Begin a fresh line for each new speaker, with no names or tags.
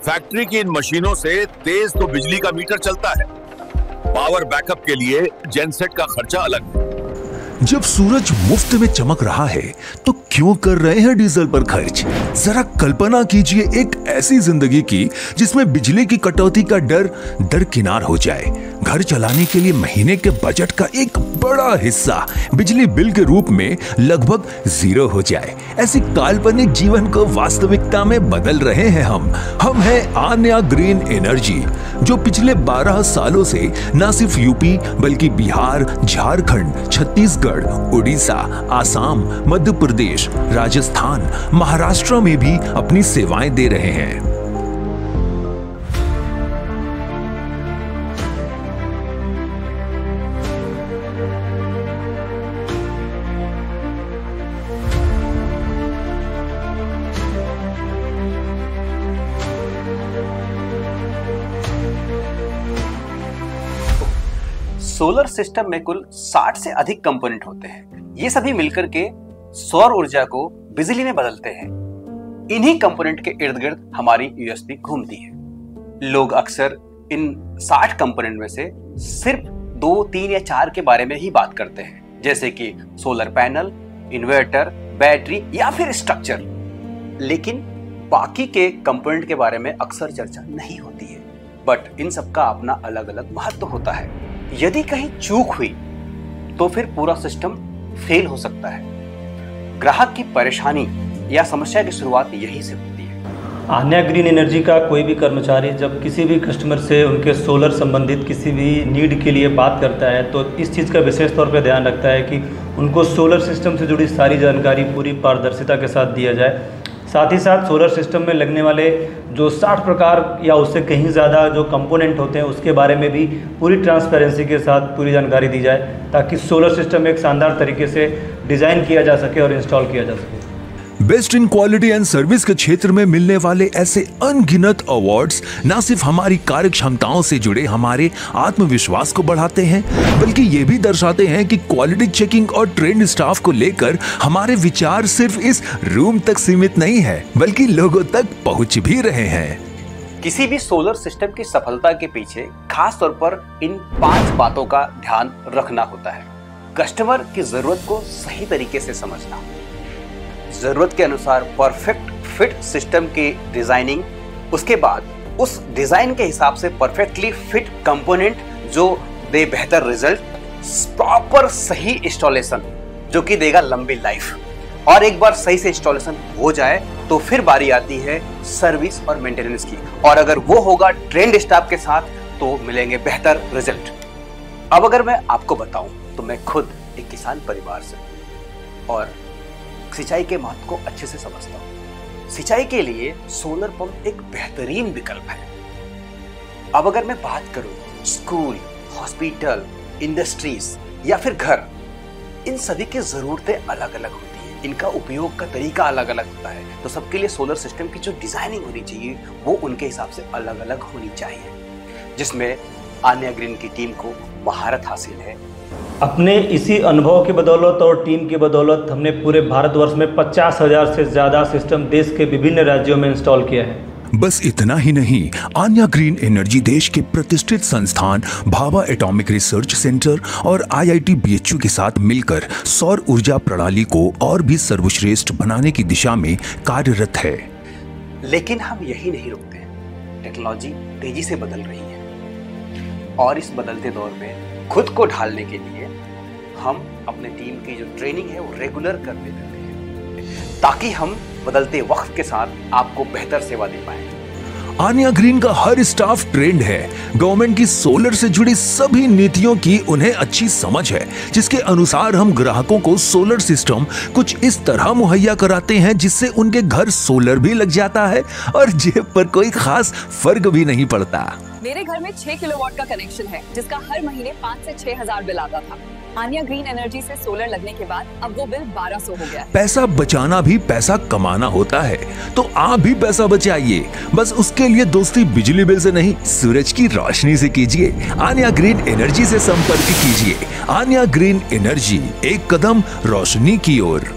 Factory की इन मशीनों से तेज तो बिजली का मीटर चलता है, पावर बैकअप के लिए जेनसेट का खर्चा अलग है।
जब सूरज मुफ्त में चमक रहा है तो क्यों कर रहे हैं डीजल पर खर्च? जरा कल्पना कीजिए एक ऐसी जिंदगी की जिसमें बिजली की कटौती का डर दरकिनार हो जाए। घर चलाने के लिए महीने के बजट का एक बड़ा हिस्सा बिजली बिल के रूप में लगभग जीरो हो जाए। ऐसी काल्पनिक जीवन को वास्तविकता में बदल रहे हैं हम हैं आन्या ग्रीन एनर्जी, जो पिछले 12 सालों से न सिर्फ यूपी बल्कि बिहार, झारखंड, छत्तीसगढ़, उड़ीसा, आसाम, मध्य प्रदेश, राजस्थान, महाराष्ट्र में भी अपनी सेवाएं दे रहे हैं।
सोलर सिस्टम में कुल 60 से अधिक कंपोनेंट होते हैं। ये सभी मिलकर के सौर ऊर्जा को बिजली में बदलते हैं। इन्हीं कंपोनेंट के इर्द गिर्द हमारी यूएसबी घूमती है। लोग अक्सर इन 60 कंपोनेंट में से सिर्फ 2, 3 या 4 के बारे में ही बात करते हैं, जैसे कि सोलर पैनल, इन्वर्टर, बैटरी या फिर स्ट्रक्चर। लेकिन बाकी के कंपोनेंट के बारे में अक्सर चर्चा नहीं होती है। बट इन सबका अपना अलग अलग महत्व होता है। यदि कहीं चूक हुई तो फिर पूरा सिस्टम फेल हो सकता है। ग्राहक की परेशानी या समस्या की शुरुआत यही से होती है।
आन्या ग्रीन एनर्जी का कोई भी कर्मचारी जब किसी भी कस्टमर से उनके सोलर संबंधित किसी भी नीड के लिए बात करता है तो इस चीज़ का विशेष तौर पर ध्यान रखता है कि उनको सोलर सिस्टम से जुड़ी सारी जानकारी पूरी पारदर्शिता के साथ दिया जाए। साथ ही साथ सोलर सिस्टम में लगने वाले जो 60 प्रकार या उससे कहीं ज़्यादा जो कंपोनेंट होते हैं उसके बारे में भी पूरी ट्रांसपेरेंसी के साथ पूरी जानकारी दी जाए, ताकि सोलर सिस्टम एक शानदार तरीके से डिज़ाइन किया जा सके और इंस्टॉल किया जा सके।
Best in quality and service के क्षेत्र में मिलने वाले ऐसे अनगिनत अवार्ड्स न सिर्फ हमारी कार्य क्षमताओं से जुड़े हमारे आत्मविश्वास को बढ़ाते हैं, बल्कि ये भी दर्शाते हैं कि क्वालिटी चेकिंग और ट्रेंड स्टाफ को लेकर हमारे विचार सिर्फ इस रूम तक सीमित नहीं है, बल्कि लोगों तक पहुंच भी रहे हैं।
किसी भी सोलर सिस्टम की सफलता के पीछे खास तौर पर इन 5 बातों का ध्यान रखना होता है। कस्टमर की जरूरत को सही तरीके से समझना, जरूरत के अनुसार परफेक्ट फिट सिस्टम की डिजाइनिंग, उसके बाद उस डिजाइन के हिसाब से परफेक्टली फिट कंपोनेंट जो दे बेहतर रिजल्ट, प्रॉपर सही इंस्टॉलेशन जो कि देगा लंबी लाइफ, और एक बार सही से इंस्टॉलेशन हो जाए तो फिर बारी आती है सर्विस और मेंटेनेंस की, और अगर वो होगा ट्रेंड स्टाफ के साथ तो मिलेंगे बेहतर रिजल्ट। अब अगर मैं आपको बताऊं तो मैं खुद एक किसान परिवार से और सिंचाई के महत्व को अच्छे से समझता हूं। सिंचाई के लिए सोलर पंप एक बेहतरीन विकल्प है। अब अगर मैं बात करूं स्कूल, हॉस्पिटल, इंडस्ट्रीज या फिर घर, इन सभी की जरूरतें अलग अलग होती है, इनका उपयोग का तरीका अलग अलग होता है। तो सबके लिए सोलर सिस्टम की जो डिजाइनिंग होनी चाहिए वो उनके हिसाब से अलग अलग होनी चाहिए, जिसमें आन्या ग्रीन की टीम को महारत हासिल है।
अपने इसी अनुभव की बदौलत और टीम की बदौलत हमने पूरे भारतवर्ष में 50,000 से ज़्यादा सिस्टम देश के विभिन्न राज्यों में इंस्टॉल किया है।
बस इतना ही नहीं, आन्या ग्रीन एनर्जी देश के प्रतिष्ठित संस्थान भाभा एटॉमिक रिसर्च सेंटर और IIT BHU के साथ मिलकर सौर ऊर्जा प्रणाली को और भी सर्वश्रेष्ठ बनाने की दिशा में कार्यरत है।
लेकिन हम यही नहीं रुकते हैं। टेक्नोलॉजी तेजी से बदल रही है और इस बदलते दौर में खुद को ढालने के लिए हम अपने टीम की जो ट्रेनिंग है वो रेगुलर करते रहते हैं, ताकि हम बदलते वक्त के साथ आपको बेहतर सेवा दे पाए।
आन्या ग्रीन का हर स्टाफ ट्रेंड है। गवर्नमेंट की सोलर से जुड़ी सभी नीतियों की उन्हें अच्छी समझ है, जिसके अनुसार हम ग्राहकों को सोलर सिस्टम कुछ इस तरह मुहैया कराते हैं जिससे उनके घर सोलर भी लग जाता है और जेब पर कोई खास फर्क भी नहीं पड़ता।
मेरे घर में 6 किलोवाट का कनेक्शन है, जिसका हर महीने 5 से 6 हजार बिल आता था। आन्या ग्रीन एनर्जी से सोलर लगने के बाद अब वो बिल 1200 हो गया।
पैसा बचाना भी पैसा कमाना होता है, तो आप भी पैसा बचाइए। बस उसके लिए दोस्ती बिजली बिल से नहीं, सूरज की रोशनी से कीजिए। आन्या ग्रीन एनर्जी से संपर्क कीजिए। आन्या ग्रीन एनर्जी, एक कदम रोशनी की ओर।